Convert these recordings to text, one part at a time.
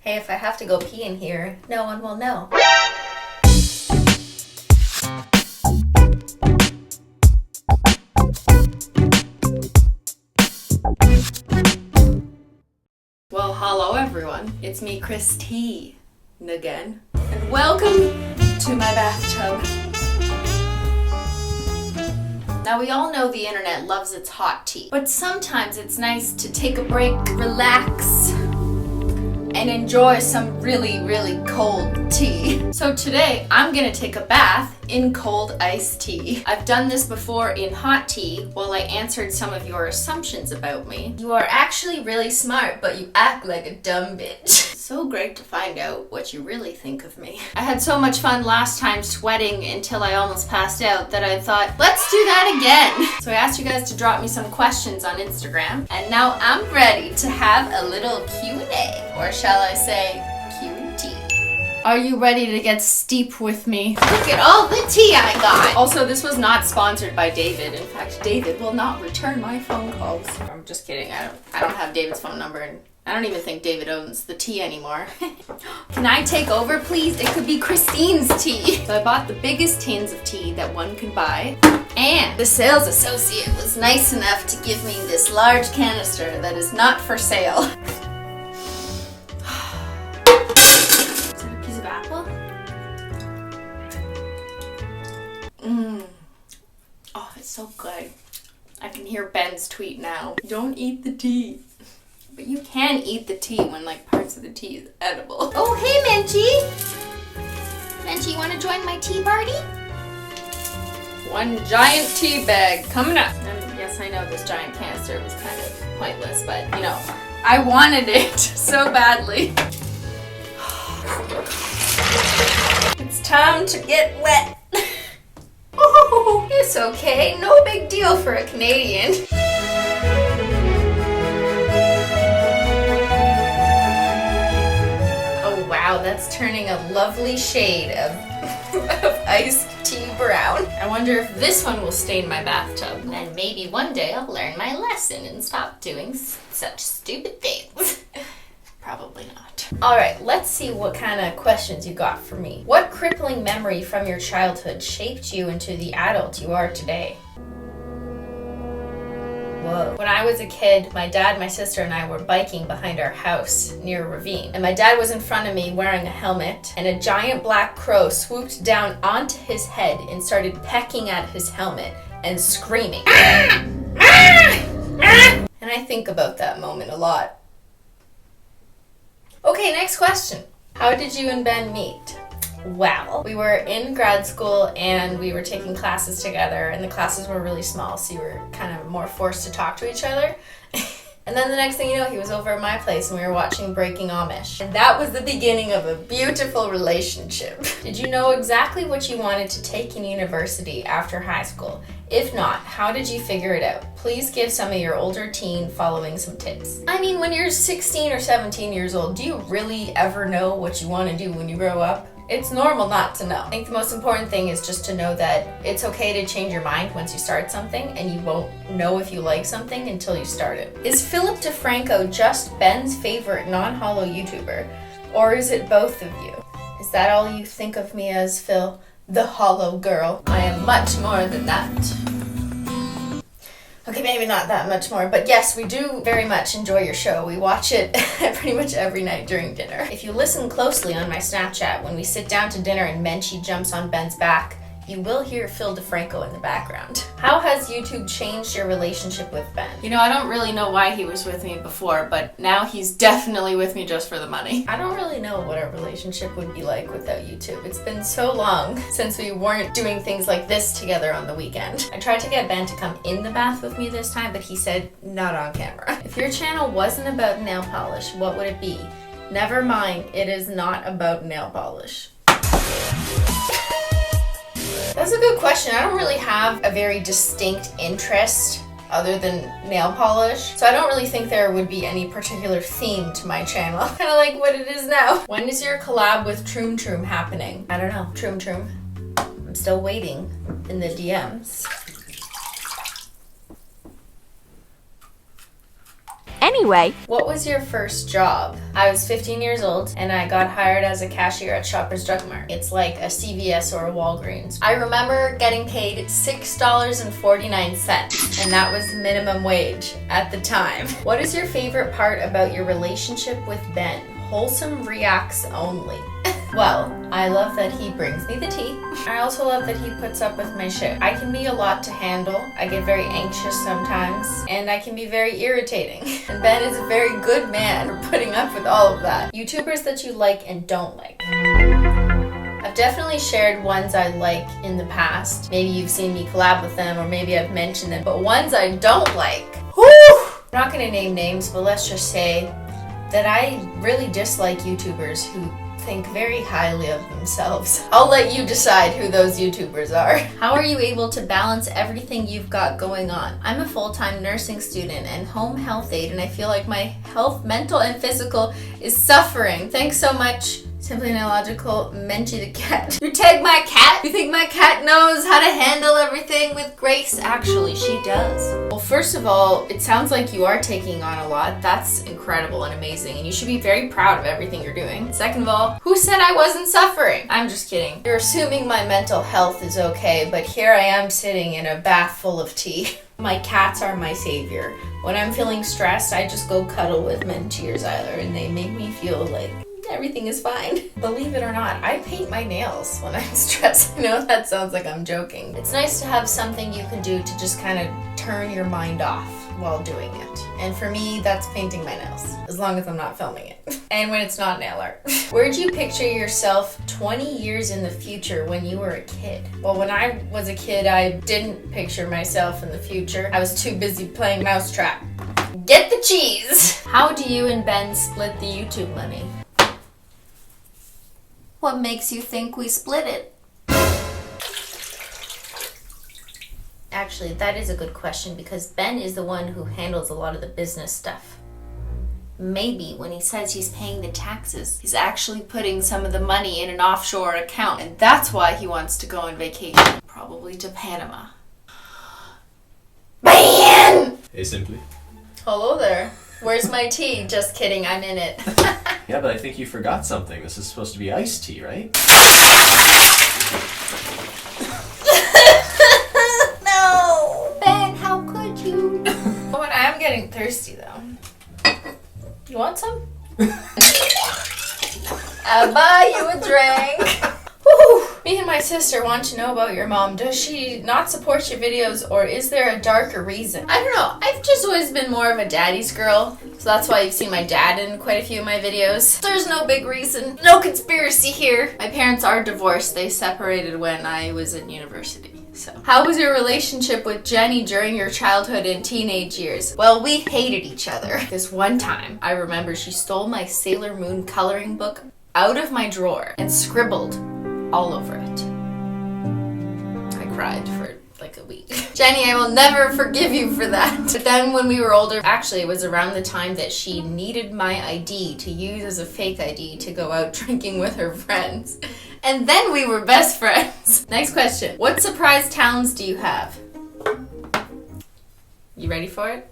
Hey, if I have to go pee in here, no one will know. Well, hello everyone. It's me, Chris T. again. And welcome to my bathtub. Now, we all know the internet loves its hot tea, but sometimes it's nice to take a break, relax, and enjoy some really, really cold tea. So today, I'm gonna take a bath in cold iced tea. I've done this before in hot tea while I answered some of your assumptions about me. You are actually really smart, but you act like a dumb bitch. So great to find out what you really think of me. I had so much fun last time sweating until I almost passed out that I thought, let's do that again. So I asked you guys to drop me some questions on Instagram, and now I'm ready to have a little Q&A, or shall I say Q&T. Are you ready to get steep with me? Look at all the tea I got! Also, this was not sponsored by David. In fact, David will not return my phone calls. I'm just kidding. I don't have David's phone number, and I don't even think David owns the tea anymore. Can I take over, please? It could be Christine's tea. So I bought the biggest tins of tea that one can buy, and the sales associate was nice enough to give me this large canister that is not for sale. Is that a piece of apple? Oh, it's so good. I can hear Ben's tweet now. Don't eat the tea. But you can eat the tea when like parts of the tea is edible. Oh, hey Menchie! Menchie, you want to join my tea party? One giant tea bag coming up. And yes, I know this giant canister was kind of pointless, but you know, I wanted it so badly. It's time to get wet. Oh, it's okay. No big deal for a Canadian. Wow, that's turning a lovely shade of iced tea brown. I wonder if this one will stain my bathtub. And maybe one day I'll learn my lesson and stop doing such stupid things. Probably not. Alright, let's see what kind of questions you got for me. What crippling memory from your childhood shaped you into the adult you are today? Whoa. When I was a kid, my dad, my sister, and I were biking behind our house near a ravine. And my dad was in front of me wearing a helmet, and a giant black crow swooped down onto his head and started pecking at his helmet and screaming. And I think about that moment a lot. Okay, next question. How did you and Ben meet? Well, we were in grad school and we were taking classes together, and the classes were really small, so you were kind of more forced to talk to each other. And then the next thing you know, he was over at my place and we were watching Breaking Amish. And that was the beginning of a beautiful relationship. Did you know exactly what you wanted to take in university after high school? If not, how did you figure it out? Please give some of your older teen following some tips. I mean, when you're 16 or 17 years old, do you really ever know what you want to do when you grow up? It's normal not to know. I think the most important thing is just to know that it's okay to change your mind once you start something, and you won't know if you like something until you start it. Is Philip DeFranco just Ben's favorite non-holo YouTuber? Or is it both of you? Is that all you think of me as, Phil? The holo girl? I am much more than that. Okay, maybe not that much more, but yes, we do very much enjoy your show. We watch it pretty much every night during dinner. If you listen closely on my Snapchat, when we sit down to dinner and Menchie jumps on Ben's back, you will hear Phil DeFranco in the background. How has YouTube changed your relationship with Ben? You know, I don't really know why he was with me before, but now he's definitely with me just for the money. I don't really know what our relationship would be like without YouTube. It's been so long since we weren't doing things like this together on the weekend. I tried to get Ben to come in the bath with me this time, but he said not on camera. If your channel wasn't about nail polish, what would it be? Never mind, it is not about nail polish. That's a good question. I don't really have a very distinct interest other than nail polish, so I don't really think there would be any particular theme to my channel. Kind of like what it is now. When is your collab with Troom Troom happening? I don't know. Troom Troom. I'm still waiting in the DMs. anyway. What was your first job? I was 15 years old and I got hired as a cashier at Shoppers Drug Mart. It's like a CVS or a Walgreens. I remember getting paid $6.49 and that was minimum wage at the time. What is your favorite part about your relationship with Ben? Wholesome reacts only. Well, I love that he brings me the tea. I also love that he puts up with my shit. I can be a lot to handle. I get very anxious sometimes, and I can be very irritating. And Ben is a very good man for putting up with all of that. YouTubers that you like and don't like. I've definitely shared ones I like in the past. Maybe you've seen me collab with them, or maybe I've mentioned them, but ones I don't like. Whew! I'm not gonna name names, but let's just say that I really dislike YouTubers who think very highly of themselves. I'll let you decide who those YouTubers are. How are you able to balance everything you've got going on? I'm a full-time nursing student and home health aide, and I feel like my health, mental and physical, is suffering. Thanks so much, SimplyNailogical Menchie the cat. You tag my cat? You think my cat knows how to handle everything with grace? Actually, she does. Well, first of all, it sounds like you are taking on a lot. That's incredible and amazing, and you should be very proud of everything you're doing. Second of all, who said I wasn't suffering? I'm just kidding. You're assuming my mental health is okay, but here I am sitting in a bath full of tea. My cats are my savior. When I'm feeling stressed, I just go cuddle with Menchie or Zyler, and they make me feel like everything is fine. Believe it or not, I paint my nails when I'm stressed. I know that sounds like I'm joking. It's nice to have something you can do to just kind of turn your mind off while doing it. And for me, that's painting my nails, as long as I'm not filming it. And when it's not nail art. Where'd you picture yourself 20 years in the future when you were a kid? Well, when I was a kid, I didn't picture myself in the future. I was too busy playing Mousetrap. Get the cheese! How do you and Ben split the YouTube money? What makes you think we split it? Actually, that is a good question because Ben is the one who handles a lot of the business stuff. Maybe when he says he's paying the taxes, he's actually putting some of the money in an offshore account, and that's why he wants to go on vacation, probably to Panama. Ben! Hey, Simply. Hello there. Where's my tea? Just kidding, I'm in it. Yeah, but I think you forgot something. This is supposed to be iced tea, right? No! Ben, how could you? Oh, and I am getting thirsty though. You want some? I'll buy you a drink. Whew. Me and my sister want to know about your mom. Does she not support your videos, or is there a darker reason? I don't know. I've just always been more of a daddy's girl, so that's why you've seen my dad in quite a few of my videos. There's no big reason. No conspiracy here. My parents are divorced. They separated when I was in university. So, how was your relationship with Jenny during your childhood and teenage years? Well, we hated each other. This one time, I remember she stole my Sailor Moon coloring book out of my drawer and scribbled all over it. I cried for like a week. Jenny, I will never forgive you for that. But then when we were older, actually it was around the time that she needed my ID to use as a fake ID to go out drinking with her friends. And then we were best friends. Next question. What surprise talents do you have? You ready for it?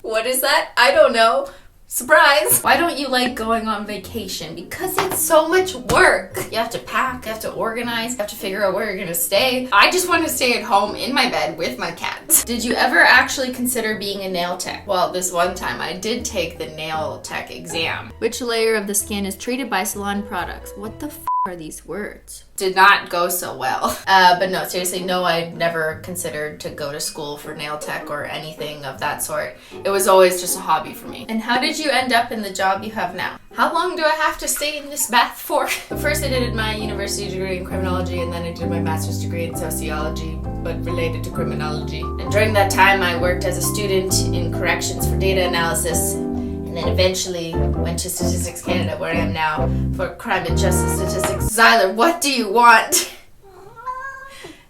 What is that? I don't know. Surprise! Why don't you like going on vacation? Because it's so much work. You have to pack, you have to organize, you have to figure out where you're gonna stay. I just want to stay at home in my bed with my cats. Did you ever actually consider being a nail tech? Well, this one time I did take the nail tech exam. Which layer of the skin is treated by salon products? What the are these words? Did not go so well. But no, seriously, no, I never considered to go to school for nail tech or anything of that sort. It was always just a hobby for me. And how did you end up in the job you have now? How long do I have to stay in this bath for? First I did my university degree in criminology, and then I did my master's degree in sociology, but related to criminology. And during that time I worked as a student in corrections for data analysis, and then eventually went to Statistics Canada, where I am now, for crime and justice statistics. Zyler, what do you want?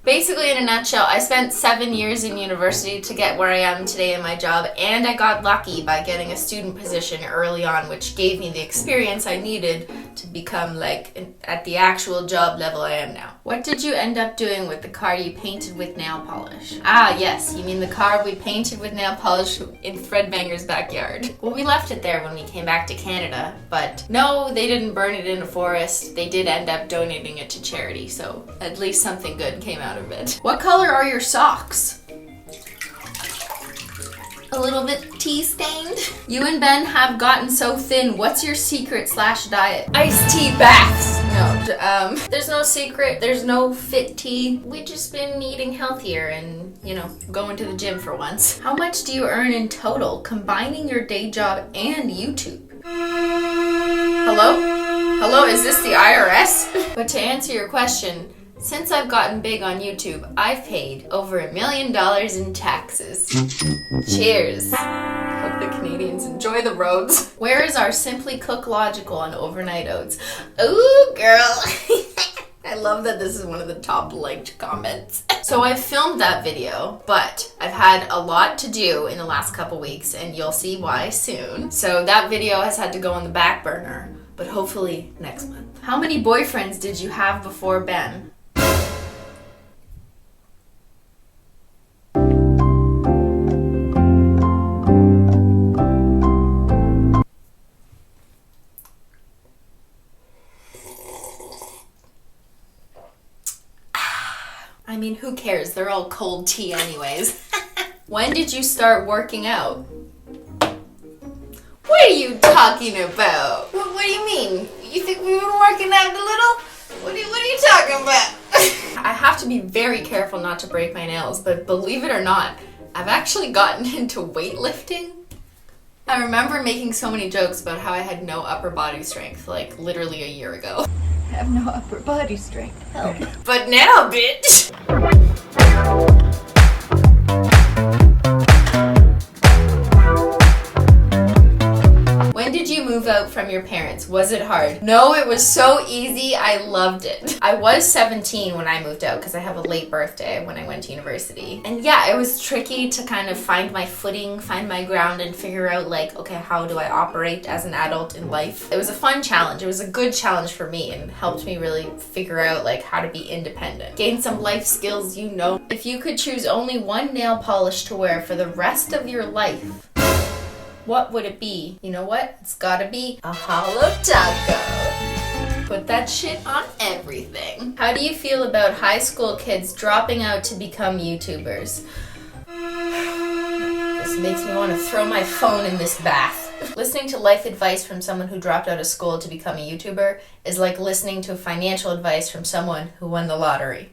Basically, in a nutshell, I spent 7 years in university to get where I am today in my job, and I got lucky by getting a student position early on, which gave me the experience I needed to become at the actual job level I am now. What did you end up doing with the car you painted with nail polish? Ah, yes, you mean the car we painted with nail polish in Threadbanger's backyard. Well, we left it there when we came back to Canada, but no, they didn't burn it in a forest. They did end up donating it to charity, so at least something good came out of it. What color are your socks? A little bit tea-stained. You and Ben have gotten so thin. What's your secret/diet? Iced tea baths. No, there's no secret. There's no fit tea. We've just been eating healthier and, going to the gym for once. How much do you earn in total, combining your day job and YouTube? Hello? Hello, is this the IRS? But to answer your question, since I've gotten big on YouTube, I've paid over $1 million in taxes. Cheers. Hope the Canadians enjoy the roads. Where is our Simply Cook Logical on overnight oats? Ooh, girl. I love that this is one of the top liked comments. So I filmed that video, but I've had a lot to do in the last couple weeks, and you'll see why soon. So that video has had to go on the back burner, but hopefully next month. How many boyfriends did you have before Ben? I mean, who cares? They're all cold tea anyways. When did you start working out? What are you talking about? What do you mean? You think we've been working out a little? What are you talking about? I have to be very careful not to break my nails, but believe it or not, I've actually gotten into weightlifting. I remember making so many jokes about how I had no upper body strength, literally a year ago. I have no upper body strength. Help. But now, bitch! When did you move out from your parents? Was it hard? No, it was so easy. I loved it. I was 17 when I moved out because I have a late birthday when I went to university. And yeah, it was tricky to kind of find my footing, find my ground, and figure out okay, how do I operate as an adult in life? It was a fun challenge. It was a good challenge for me and helped me really figure out how to be independent. Gain some life skills, If you could choose only one nail polish to wear for the rest of your life, what would it be? You know what? It's gotta be a holo taco. Put that shit on everything. How do you feel about high school kids dropping out to become YouTubers? This makes me want to throw my phone in this bath. Listening to life advice from someone who dropped out of school to become a YouTuber is like listening to financial advice from someone who won the lottery.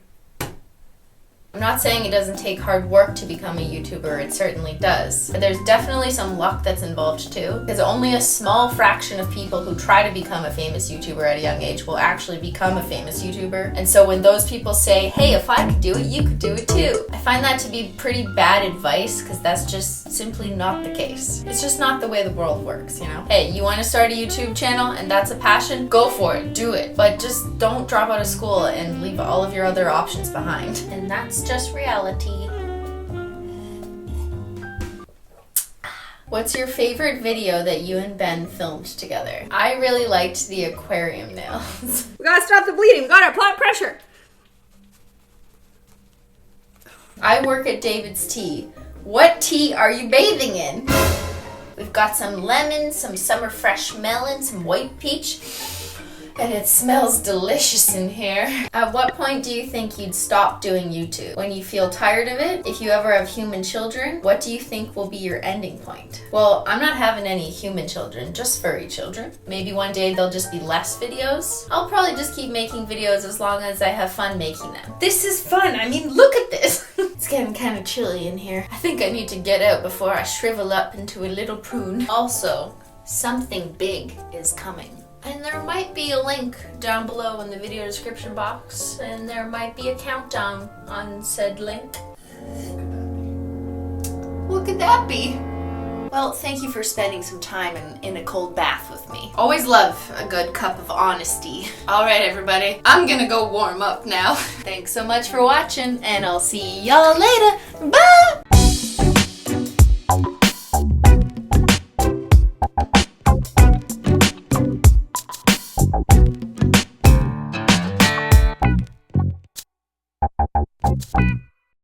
I'm not saying it doesn't take hard work to become a YouTuber, it certainly does. But there's definitely some luck that's involved too, because only a small fraction of people who try to become a famous YouTuber at a young age will actually become a famous YouTuber. And so when those people say, hey, if I could do it, you could do it too, I find that to be pretty bad advice, because that's just simply not the case. It's just not the way the world works, Hey, you want to start a YouTube channel and that's a passion? Go for it, do it. But just don't drop out of school and leave all of your other options behind. And that's just reality. What's your favorite video that you and Ben filmed together? I really liked the aquarium nails. We gotta stop the bleeding. We gotta apply pressure. I work at David's Tea. What tea are you bathing in? We've got some lemon, some summer fresh melon, some white peach. And it smells delicious in here. At what point do you think you'd stop doing YouTube? When you feel tired of it? If you ever have human children, what do you think will be your ending point? Well, I'm not having any human children, just furry children. Maybe one day there'll just be less videos. I'll probably just keep making videos as long as I have fun making them. This is fun. I mean, look at this. It's getting kind of chilly in here. I think I need to get out before I shrivel up into a little prune. Also, something big is coming. And there might be a link down below in the video description box, and there might be a countdown on said link. What could that be? Well, thank you for spending some time in a cold bath with me. Always love a good cup of honesty. All right, everybody. I'm gonna go warm up now. Thanks so much for watching, and I'll see y'all later. Bye!